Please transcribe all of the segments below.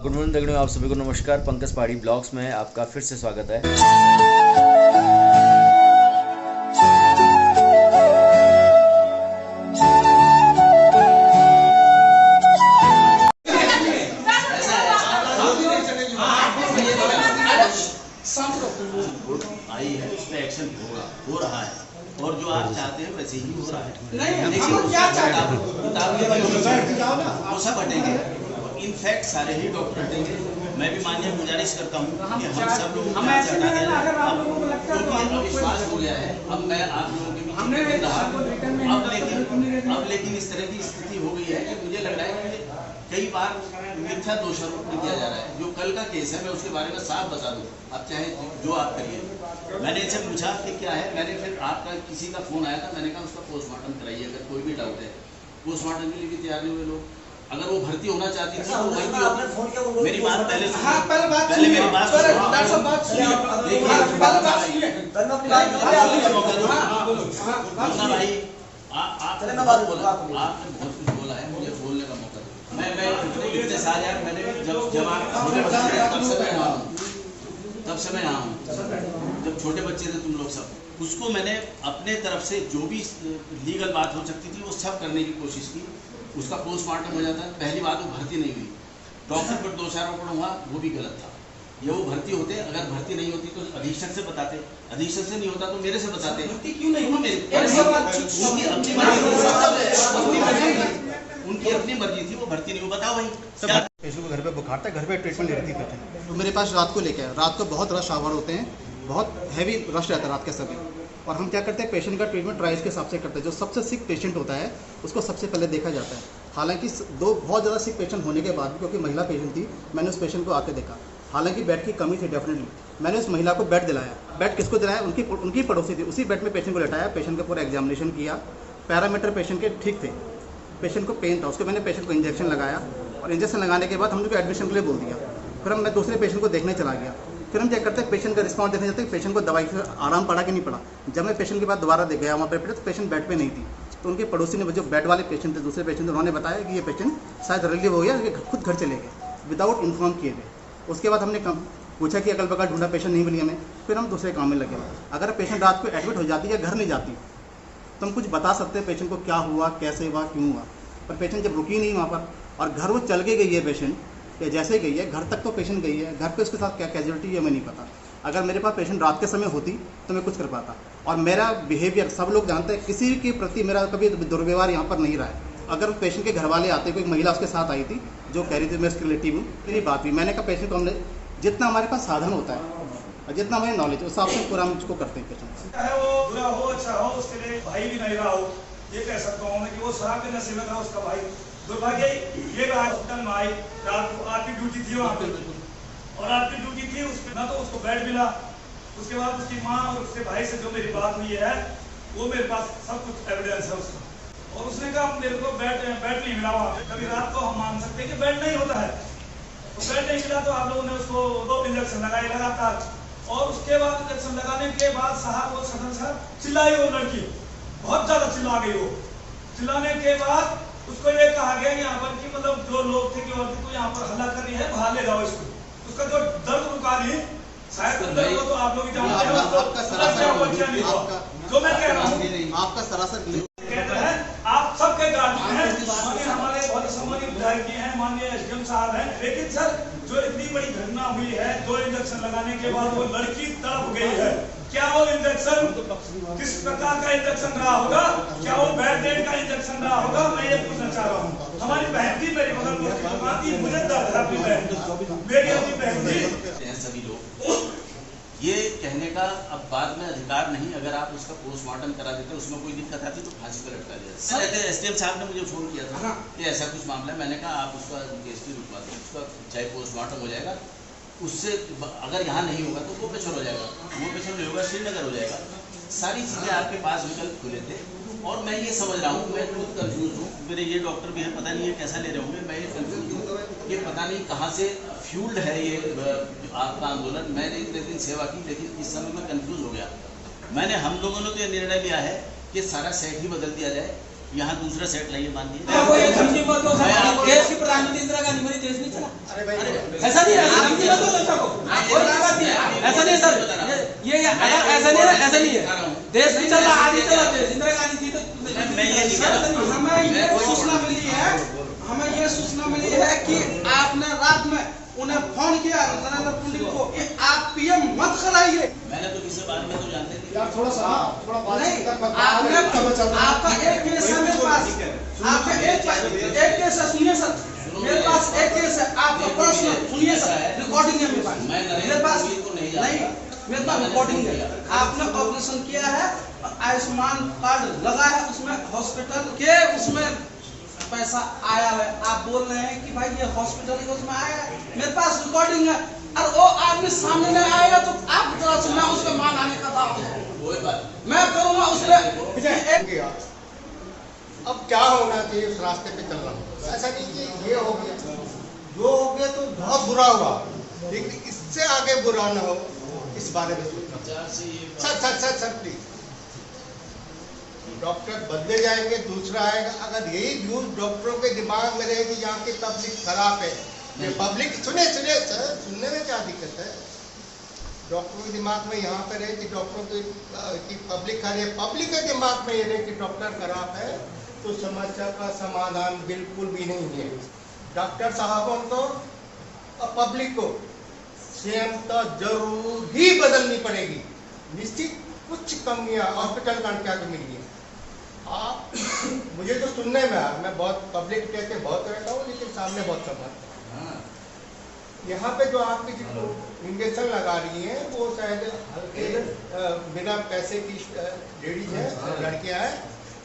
Good morning दगड़ियों, आप सभी को नमस्कार। पंकज पहाड़ी ब्लॉग्स में आपका फिर से स्वागत है। आई है उस पर एक्शन हो रहा है और जो आप चाहते हैं वैसे ही हो रहा है। नहीं हम क्या चाहते हैं वो सब हटेंगे, इनफैक्ट सारे ही डॉक्टर हटेंगे। मैं भी माननीय गुजारिश करता हूँ कि हम सब लोग विश्वास हो गया है। अब मैं आप लोगों के बीच रहा अब लेकिन इस तरह की स्थिति हो गई है कि मुझे लग रहा है कि कई बार मिथ्या दोषारोप किया जा रहा है। जो कल का केस है मैं उसके बारे में साफ बता दूं, आप चाहे जो आप करिए। मैंने इनसे पूछा कि क्या है, मैंने फिर आपका किसी का फोन आया था, मैंने कहा उसका पोस्टमार्टम कराइए अगर कोई भी डाउट है। पोस्टमार्टम के लिए भी तैयार नहीं हुए लोग। अगर वो भर्ती होना चाहती थी तो वही होती। मेरी बात पहले पहले मेरी बात भाई आपने बहुत कुछ बोला है, मुझे बोलने का मौका दो। मैं इतने साल यार मैंने जब आप छोटे बच्चे तब से मैं यहाँ हूँ। जब छोटे बच्चे थे तुम लोग सब, उसको मैंने अपने तरफ से जो भी लीगल बात हो सकती थी वो सब करने की कोशिश की। उसका पोस्टमार्टम हो जाता है। पहली बात वो भर्ती नहीं हुई, डॉक्टर पर दोषारोपण हुआ, वो भी गलत था। ये वो भर्ती होते, अगर भर्ती नहीं होती तो अधीक्षक से बताते, अधीक्षक से नहीं होता तो मेरे से बताते। भर्ती क्यों नहीं हुई? उनकी अपनी मर्जी थी, वो भर्ती नहीं हुई। बताओ भाई, पेशेंट को घर पे बुखार था, घर पे ट्रीटमेंट ले रही थी पेशेंट। तो मेरे पास रात को लेके आया। रात को बहुत रश आवर होते हैं, बहुत हैवी रश रहता है रात के समय। और हम क्या करते हैं, पेशेंट का ट्रीटमेंट राइज के हिसाब से करते हैं। जो सबसे सिक पेशेंट होता है उसको सबसे पहले देखा जाता है। हालांकि दो बहुत ज़्यादा सिक पेशेंट होने के बाद भी, क्योंकि महिला पेशेंट थी, मैंने उस पेशेंट को आके देखा। हालांकि बेड की कमी थी डेफिनेटली, मैंने उस महिला को बेड दिलाया। बेड किसको दिलाया? उनकी पड़ोसी थी। उसी बेड में पेशेंट को लेटाया, पेशेंट का पूरा एग्जामिनेशन किया। पैरामीटर पेशेंट के ठीक थे, पेशेंट को पेन था, उसके मैंने पेशेंट को इंजेक्शन लगाया। और इंजेक्शन लगाने के बाद हमने एडमिशन के लिए बोल दिया। फिर मैं दूसरे पेशेंट को देखने चला गया। फिर हम क्या करते हैं, पेशेंट का रिस्पॉन्स देखने जाते हैं, पेशेंट को दवाई से आराम पड़ा कि नहीं पड़ा। जब मैं पेशेंट के बाद दोबारा देख गया वहाँ पर, तो पेशेंट बेड पे नहीं थी। तो उनके पड़ोसी ने, जो बेड वाले पेशेंट थे, दूसरे पेशेंट थे, उन्होंने बताया कि ये पेशेंट शायद रिलीव हो गया, खुद घर चले गए विदाउट इन्फॉर्म किए गए। उसके बाद हमने पूछा कि अगल बगल ढूंढा, पेशेंट नहीं मिली हमें। फिर हम दूसरे काम में लगे। अगर पेशेंट रात को एडमिट हो जाती है, घर नहीं जाती, तो हम कुछ बता सकते हैं पेशेंट को क्या हुआ, कैसे हुआ, क्यों हुआ। पर पेशेंट जब रुकी नहीं वहाँ पर और घर वो चल के गई है पेशेंट, या जैसे गई है घर तक तो पेशेंट गई है, घर पे उसके साथ क्या कैजुअलिटी है हमें नहीं पता। अगर मेरे पास पेशेंट रात के समय होती तो मैं कुछ कर पाता। और मेरा बिहेवियर सब लोग जानते हैं, किसी के प्रति मेरा कभी दुर्व्यवहार यहाँ पर नहीं रहा है। अगर पेशेंट के घर वाले आते, कोई महिला उसके साथ आई थी जो कह रही थी मैं उसकी रिलेटिव हूँ, मेरी बात हुई। मैंने कहा पेशेंट को हमने जितना हमारे पास साधन होता है और जितना हमारे नॉलेज, उस हिसाब से पूरा हम इसको करते हैं। पेशेंट चाहे वो बुरा हो अच्छा हो, उसके लिए भाई भी नहीं रहा हो, ये कह सकता हूँ कि वो शराब के नशे में था उसका भाई। दुर्भाग्य ये हॉस्पिटल में आई, रात को आपकी ड्यूटी थी वहाँ पे, और आपकी ड्यूटी थी उसमें ना, तो उसको बेड मिला। उसके बाद उसकी माँ और उसके भाई से जो मेरी बात हुई है, वो मेरे पास सब कुछ एविडेंस है उसका। और उसने कहा मेरे को बेड नहीं मिला वहाँ पे। कभी रात को हम मान सकते हैं कि बेड नहीं होता है, तो बेड नहीं मिला तो आप लोगों ने उसको 2 इंजेक्शन लगाए लगातार। और उसके बाद इंजेक्शन लगाने के बाद साहब, वो सदन साहब चिल्लाई, वो लड़की बहुत ज्यादा चिल्ला गई। वो चिल्लाने के बाद उसको ये कहा गया यहाँ पर कि मतलब जो लोग थे कि औरत को यहाँ पर हल्ला कर रही है, बाहर ले जाओ इसको। उसका जो दर्द रुका नहीं, शायद अंदर वो तो आप लोग जानते हैं, जो मैं कह रहा हूँ आपका सरासर आप सबके गार्जियन हैं, माननीय हमारे बहुत सम्मानित विधायक जी हैं, माननीय एसडीएम साहब हैं। लेकिन सर जो इतनी बड़ी घटना हुई है, 2 इंजेक्शन लगाने के बाद वो लड़की तड़प गई है, क्या वो इंजेक्शन किस प्रकार का इंजेक्शन रहा होगा? क्या वो बैड का इंजेक्शन रहा होगा? मैं ये पूछना चाह रहा हूँ। हमारी बहन थी, मेरी बगल में थी, मुझे दर्द था अपनी बहन, मेरी अपनी बहन थी। सभी लोग ये कहने का अब बाद में अधिकार नहीं। अगर आप उसका पोस्टमार्टम करा देते, उसमें कोई दिक्कत आती तो फांसी पर लटका दिया। एसडीएम साहब ने मुझे फोन किया था कि ऐसा कुछ मामला है। मैंने कहा आप उसका केस भी रुकवा दो, उसका चाहे पोस्टमार्टम हो जाएगा, उससे अगर यहाँ नहीं होगा तो वो पेशर हो जाएगा, वो पेशर नहीं होगा श्रीनगर हो जाएगा। सारी चीज़ें आपके पास विकल्प खुले थे। और मैं ये समझ रहा हूँ, मैं खुद कंफ्यूज हूँ, मेरे ये डॉक्टर भी है, पता नहीं ये कैसा ले रहे होंगे, मैं ये कंफ्यूज हूँ, ये पता नहीं कहाँ से फ्यूल्ड है ये आपका आंदोलन। मैंने इतने दिन सेवा की, लेकिन इस समय में कंफ्यूज हो गया। हम लोगों ने तो ये निर्णय लिया है कि सारा सेट ही बदल दिया जाए। यहाँ दूसरा सेट लाइए मान दिए। देश की प्रधानमंत्री इंदिरा गांधी मेरी देश नहीं चला। ऐसा नहीं है, समझिए मत बोलो सबको। ऐसा नहीं है सर, ये ऐसा नहीं है, ऐसा नहीं है। देश नहीं चल रहा, आज ही चला देश। इंदिरा गांधी थी तो हमें ये सूचना मिली है कि आपने रात में उन्हें फोन किया नरेंद्र मोदी को कि आप पीएम मत कराइए। मैंने तो किसी बात में तो जानते थे यार थोड़ा सा नहीं, आपका एक केस है मेरे पास, आपका एक केस है। सुनिए सर, मेरे पास एक केस है आपका पर्सनल, सुनिए सर, रिकॉर्डिंग है मेरे पास। मेरे पास नहीं, मेरे पास रिकॉर्डिंग है। आपने ऑपरेशन किया है, आयुष्मान कार्ड लगा है, उसमें हॉस्पिटल के उसमें पैसा आया है। आप बोल रहे हैं कि भाई ये हॉस्पिटल के उसमें आया है, मेरे पास रिकॉर्डिंग है। और वो आदमी सामने नहीं आएगा तो आप तरह से मैं उसके मान आने का दावा करूंगा, मैं करूंगा उस पर। अब क्या होना चाहिए, उस रास्ते पे चल रहा हूँ। ऐसा नहीं कि ये हो गया, जो हो गया तो बहुत बुरा हुआ, लेकिन इससे आगे बुरा ना हो इस बारे में सोचना। सर प्लीज, डॉक्टर बदले जाएंगे, दूसरा आएगा। अगर यही व्यूज डॉक्टरों के दिमाग में रहे कि यहाँ की पब्लिक खराब है, ये पब्लिक सुने सर, सुनने में क्या दिक्कत है। डॉक्टरों के दिमाग में यहाँ पे रहे कि डॉक्टरों की पब्लिक खराब है, पब्लिक के दिमाग में ये रहे कि डॉक्टर खराब है, तो समस्या का समाधान बिल्कुल भी नहीं है। डॉक्टर साहबों को और पब्लिक को संयमता जरूर ही बदलनी पड़ेगी। निश्चित कुछ कमियां हॉस्पिटल का क्या कमी है। आप मुझे तो सुनने में आया, मैं बहुत पब्लिक कहते बहुत रहता हूँ, लेकिन सामने बहुत समझता हूँ। यहाँ पे जो आपकी जो इंजेक्शन लगा रही है वो शायद हल्के बिना पैसे की लेडीज है, लड़कियाँ हैं,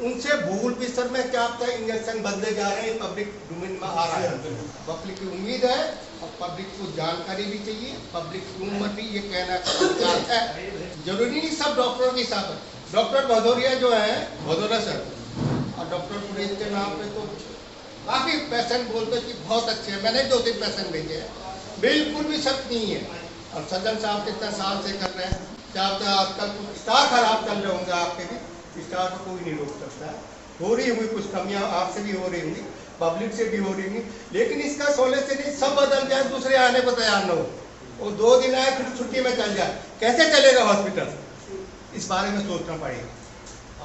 उनसे भूल भी सर में क्या आपका इंजेक्शन बदले जा रहे हैं, पब्लिक डोमेन में आ रहा है। पब्लिक की उम्मीद है और पब्लिक को जानकारी भी चाहिए, पब्लिक की उम्र भी ये कहना है। जरूरी नहीं सब डॉक्टरों के हिसाब है। डॉक्टर भदौरिया जो है, भदौरिया सर और डॉक्टर पुरेश के नाम पे तो काफ़ी पेशेंट बोलते हैं कि बहुत अच्छे हैं। मैंने 2-3 पेशेंट भेजे हैं, बिल्कुल भी शक नहीं है। और सज्जन साहब कितने साल से कर रहे हैं, क्या आजकल कुछ स्टार खराब चल रहे होंगे आपके भी, स्टार को कोई नहीं रोक सकता है। हो रही होंगी कुछ कमियाँ, आपसे भी हो रही होंगी, पब्लिक से भी हो रही होंगी, लेकिन इसका सोचने से नहीं सब बदल जाए, दूसरे आने को तैयार न हो। वो 2 दिन आए फिर छुट्टी में चल जाए, कैसे चलेगा हॉस्पिटल, इस बारे में सोचना पड़ेगा।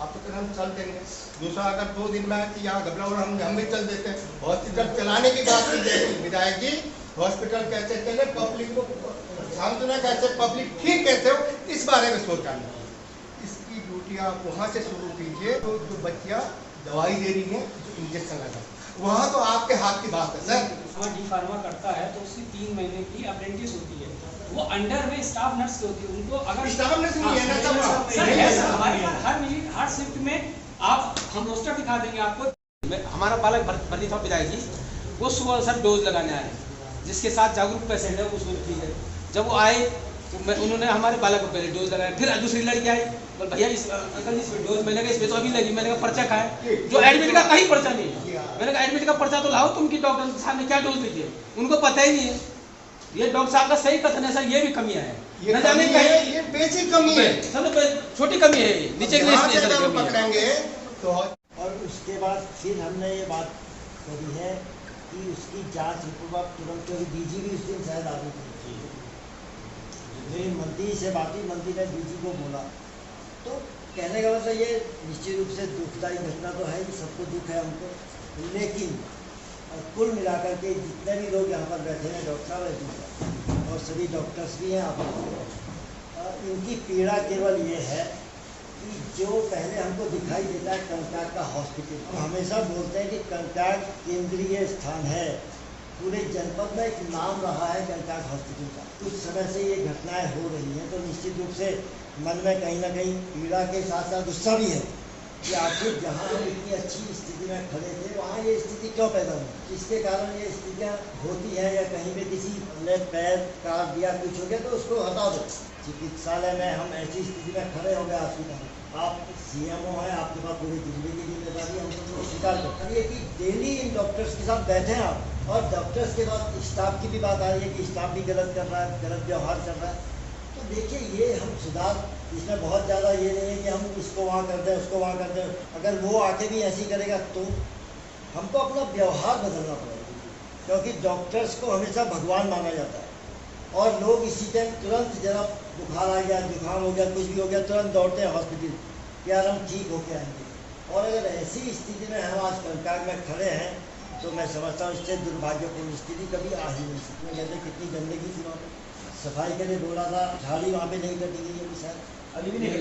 आप तो हम चल देंगे, दूसरा अगर 2 दिन में कि यहाँ घबराओ हम भी चल देते हैं। हॉस्पिटल चलाने की बात की जाएगी विधायक जी, हॉस्पिटल कैसे चले, पब्लिक को सामना कैसे, पब्लिक ठीक कैसे हो, इस बारे में सोचा नहीं। इसकी ड्यूटी आप वहाँ से शुरू कीजिए। तो जो बच्चियाँ दवाई दे रही हैं, इंजेक्शन लगा, वहाँ तो आपके हाथ की बात है सर। डी फार्मा करता है तो उसकी 3 महीने की अप्रेंटिस होती है, वो अंडर में स्टाफ नर्स की होती है। उनको अगर स्टाफ नर्स नहीं है ना सर, हमारे हर मिनट हर शिफ्ट में आप हम रोस्टर दिखा देंगे आपको। हमारा बालक भर्ती था विधायक जी, वो सुबह सर डोज लगाने आए, जिसके साथ जागरूक पेशेंट है उसको ठीक है। जब वो आए तो उन्होंने हमारे बालक को पहले डोज लगाया, फिर दूसरी लड़की आई, बोल भैया इस अंकल इस डोज मैंने कहा इसमें तो अभी लगी, मैंने कहा पर्चा खाए, जो एडमिट का कहीं पर्चा नहीं है। मैंने कहा एडमिट का पर्चा तो लाओ तुम, की डॉक्टर साहब ने क्या डोज दी है, उनको पता ही नहीं है। ये डॉक्टर साहब का सही कथन है सर, ये भी कमियां है, न जाने कहीं ये बेसिक कमी है सर, छोटी कमी है, नीचे पकड़ेंगे तो। और उसके बाद फिर हमने ये बात करी है कि उसकी जांच रिपोर्ट तुरंत, क्योंकि डीजी भी उस दिन शायद आदमी थी, मेरी मंत्री से बात हुई, मंत्री ने डीजी को बोला, तो कहने का मतलब ये निश्चित रूप से दुखदायी घटना तो है, सबको दुख है हमको, लेकिन कुल मिलाकर के जितने भी लोग यहाँ पर बैठे हैं, डॉक्टर साहब और सभी डॉक्टर्स भी हैं, आप इनकी पीड़ा केवल ये है कि जो पहले हमको दिखाई देता है कंकाट का हॉस्पिटल, तो हमेशा बोलते हैं कि कंकाट केंद्रीय स्थान है, पूरे जनपद में एक नाम रहा है कंकाट हॉस्पिटल का। कुछ समय से ये घटनाएं हो रही हैं, तो निश्चित रूप से मन में कहीं ना कहीं पीड़ा के साथ साथ गुस्सा भी है कि आखिर जहाँ हम इतनी अच्छी स्थिति में खड़े थे वहाँ ये स्थिति क्यों पैदा हुई, जिसके कारण ये स्थितियाँ होती हैं, या कहीं पे किसी ने पैर काट दिया, कुछ हो गया तो उसको हटा दो। चिकित्सालय में हम ऐसी स्थिति में खड़े हो गए, हॉस्पिटल आप सीएमओ हैं, आपके पास पूरी जिले की जिम्मेदारी, हम तो स्वीकार करते हैं कि डेली इन डॉक्टर्स के साथ बैठे हैं आप, और डॉक्टर्स के बाद स्टाफ की भी बात आ रही है कि स्टाफ भी गलत कर रहा है, गलत व्यवहार कर रहा है, तो देखिए ये हम सुधार इसमें बहुत ज़्यादा ये नहीं है कि हम इसको वहाँ कर दें उसको वहाँ कर दें। अगर वो आके भी ऐसी करेगा तो हमको अपना व्यवहार बदलना पड़ेगा, क्योंकि डॉक्टर्स को हमेशा भगवान माना जाता है और लोग इसी टाइम तुरंत जरा बुखार आ गया, जुकाम हो गया, कुछ भी हो गया, तुरंत दौड़ते हैं हॉस्पिटल कि यार हम ठीक होके आएंगे। और अगर ऐसी स्थिति में हम आज कंकाल में खड़े हैं तो मैं समझता हूँ इससे दुर्भाग्यपूर्ण स्थिति कभी आ ही नहीं सकती। कहते कितनी गंदगी थी वहाँ पर, सफाई के लिए बोला था, झाड़ी वहाँ पे नहीं कटी गई है शायद अभी भी नहीं,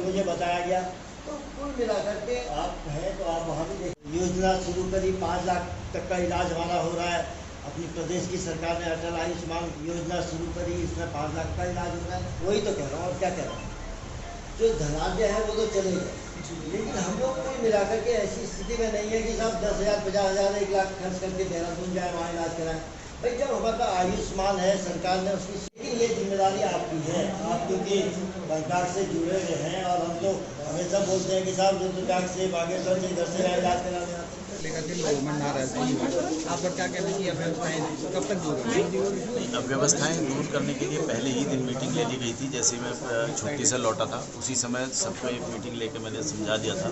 मुझे बताया गया। तो कुल मिलाकर के आप हैं तो आप वहाँ भी देख योजना शुरू करी, 5 लाख तक का इलाज हमारा हो रहा है। अपनी प्रदेश की सरकार ने अटल आयुष्मान योजना शुरू करी, इसमें 5 लाख का इलाज हो रहा है। वही तो कह रहा हूँ और क्या कह रहा हूँ, जो धनाढ्य है वो तो चले गए, लेकिन हम लोग कुल मिलाकर के ऐसी स्थिति में नहीं है कि साहब 10,000 50,000 1 लाख खर्च करके देहरादून जाए वहाँ इलाज कराएं। भाई जब हमारा आयुष्मान है सरकार ने उसकी ये जिम्मेदारी आपकी है, आप क्योंकि सरकार से जुड़े हुए हैं और हम तो हमेशा बोलते हैं कि साहब जो जाग से बागेश्वर से इधर से इलाज कराने आते हैं आपका क्या कहना है कि अव्यवस्थाएं कब तक दूर होंगी? अव्यवस्थाएं दूर करने के लिए पहले ही दिन मीटिंग ले ली गई थी। जैसे मैं छुट्टी से लौटा था उसी समय सबको एक मीटिंग लेकर मैंने समझा दिया था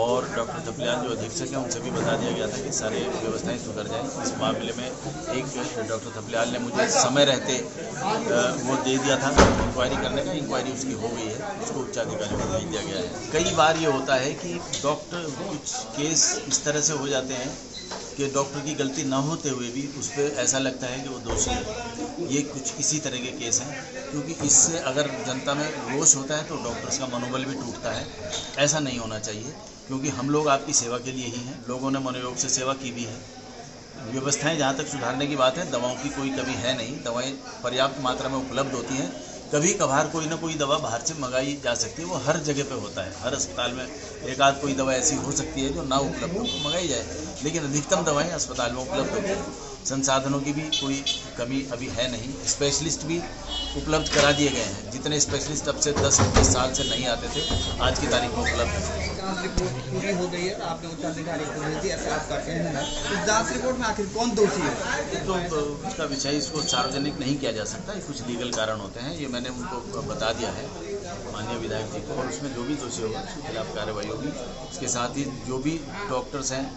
और डॉक्टर थपलियाल जो अधीक्षक हैं उनसे भी बता दिया गया था कि सारे व्यवस्थाएं सुधर जाएँ। इस मामले में एक डॉक्टर थपलियाल ने मुझे समय रहते वो दे दिया था इंक्वायरी करने का। इंक्वायरी उसकी हो गई है, उसको उच्चाधिकारी को भेज दिया गया है। कई बार ये होता है कि डॉक्टर कुछ केस इस तरह से हो जाते हैं कि डॉक्टर की गलती ना होते हुए भी उस पर ऐसा लगता है कि वो दोषी है। ये कुछ इसी तरह के केस हैं, क्योंकि इससे अगर जनता में रोष होता है तो डॉक्टर्स का मनोबल भी टूटता है। ऐसा नहीं होना चाहिए, क्योंकि हम लोग आपकी सेवा के लिए ही हैं। लोगों ने मनोयोग से सेवा की भी है। व्यवस्थाएं जहाँ तक सुधारने की बात है, दवाओं की कोई कमी है नहीं, दवाएं पर्याप्त मात्रा में उपलब्ध होती हैं। कभी कभार कोई ना कोई दवा बाहर से मंगाई जा सकती है, वो हर जगह पे होता है। हर अस्पताल में एक आध कोई दवा ऐसी हो सकती है जो ना उपलब्ध हो, मंगाई जाए, लेकिन अधिकतम दवाएं अस्पताल में उपलब्ध होती हैं। संसाधनों की भी कोई कमी अभी है नहीं। स्पेशलिस्ट भी उपलब्ध करा दिए गए हैं। जितने स्पेशलिस्ट अब से 10-20 साल से नहीं आते थे, आज की तारीख में उपलब्ध हैं। जांच रिपोर्ट पूरी हो गई है, आपने उच्चाधिकारी को भेज दी, ऐसा आपका कहना है। इस जांच रिपोर्ट में आखिर कौन दोषी है? तो उसका विषय इसको सार्वजनिक नहीं किया जा सकता, ये कुछ लीगल कारण होते हैं। ये मैंने उनको बता दिया है माननीय विधायक जी को, और उसमें जो भी दोषी होगा उसके खिलाफ कार्रवाई होगी। इसके साथ ही जो भी डॉक्टर्स हैं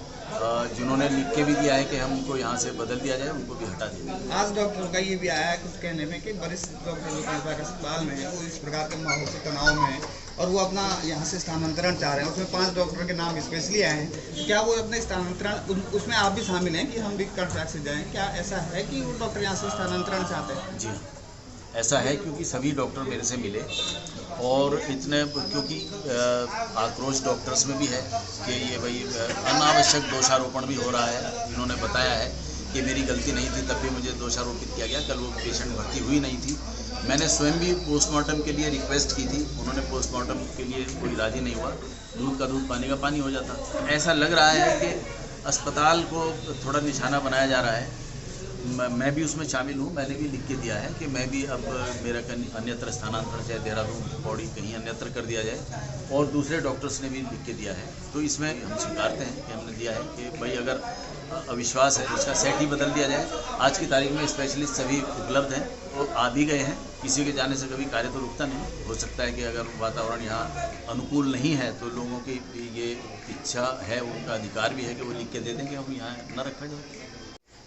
जिन्होंने लिख के भी दिया है कि हमको यहाँ से बदल दिया जाए, उनको भी हटा दिया जाए। आज डॉक्टर का ये भी आया है कुछ कहने में कि वरिष्ठ डॉक्टर जो अस्पताल में है वो इस प्रकार के माहौल से तनाव में है और वो अपना यहाँ से स्थानांतरण चाह रहे हैं। उसमें 5 डॉक्टर के नाम स्पेशली आए हैं। क्या वो अपने स्थानांतरण उसमें आप भी शामिल हैं कि हम भी कॉन्ट्रैक्ट से जाएँ? क्या ऐसा है कि वो डॉक्टर यहाँ से स्थानांतरण चाहते हैं? जी ऐसा है, क्योंकि सभी डॉक्टर मेरे से मिले और इतने, क्योंकि आक्रोश डॉक्टर्स में भी है कि ये भाई अनावश्यक दोषारोपण भी हो रहा है। इन्होंने बताया है कि मेरी गलती नहीं थी, तब भी मुझे दोषारोपित किया गया। कल वो पेशेंट भर्ती हुई नहीं थी, मैंने स्वयं भी पोस्टमार्टम के लिए रिक्वेस्ट की थी, उन्होंने पोस्टमार्टम के लिए कोई राजी नहीं हुआ। दूध का दूध पानी का पानी हो जाता। ऐसा लग रहा है कि अस्पताल को थोड़ा निशाना बनाया जा रहा है। मैं भी उसमें शामिल हूँ। मैंने भी लिख के दिया है कि मैं भी अब मेरा अन्यत्र स्थानांतरण चाहे देहरादून बॉडी कहीं अन्यत्र कर दिया जाए, और दूसरे डॉक्टर्स ने भी लिख के दिया है। तो इसमें हम स्वीकारते हैं कि हमने दिया है कि भाई अगर अविश्वास है तो उसका सेट ही बदल दिया जाए। आज की तारीख में स्पेशलिस्ट सभी उपलब्ध हैं और आ भी गए हैं। किसी के जाने से कभी कार्य तो रुकता नहीं। हो सकता है कि अगर वातावरण यहाँ अनुकूल नहीं है तो लोगों की ये इच्छा है, उनका अधिकार भी है कि वो लिख के दे दें कि हम यहाँ न रखा जाए।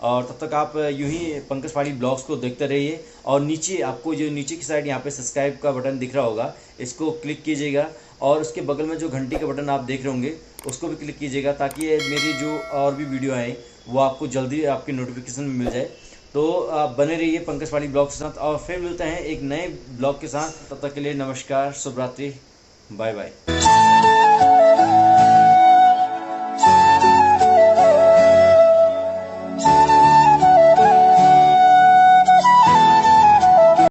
और तब तक आप यूं ही पंकज पाड़ी ब्लॉग्स को देखते रहिए। और नीचे आपको जो नीचे की साइड यहाँ पे सब्सक्राइब का बटन दिख रहा होगा, इसको क्लिक कीजिएगा और उसके बगल में जो घंटी का बटन आप देख रहे होंगे उसको भी क्लिक कीजिएगा, ताकि मेरी जो और भी वीडियो आए वो आपको जल्दी आपकी नोटिफिकेशन में मिल जाए। तो आप बने रहिए पंकज पाड़ी ब्लॉग के साथ और फिर मिलते हैं एक नए ब्लॉग के साथ। तब तक के लिए नमस्कार, शुभ रात्रि, बाय बाय।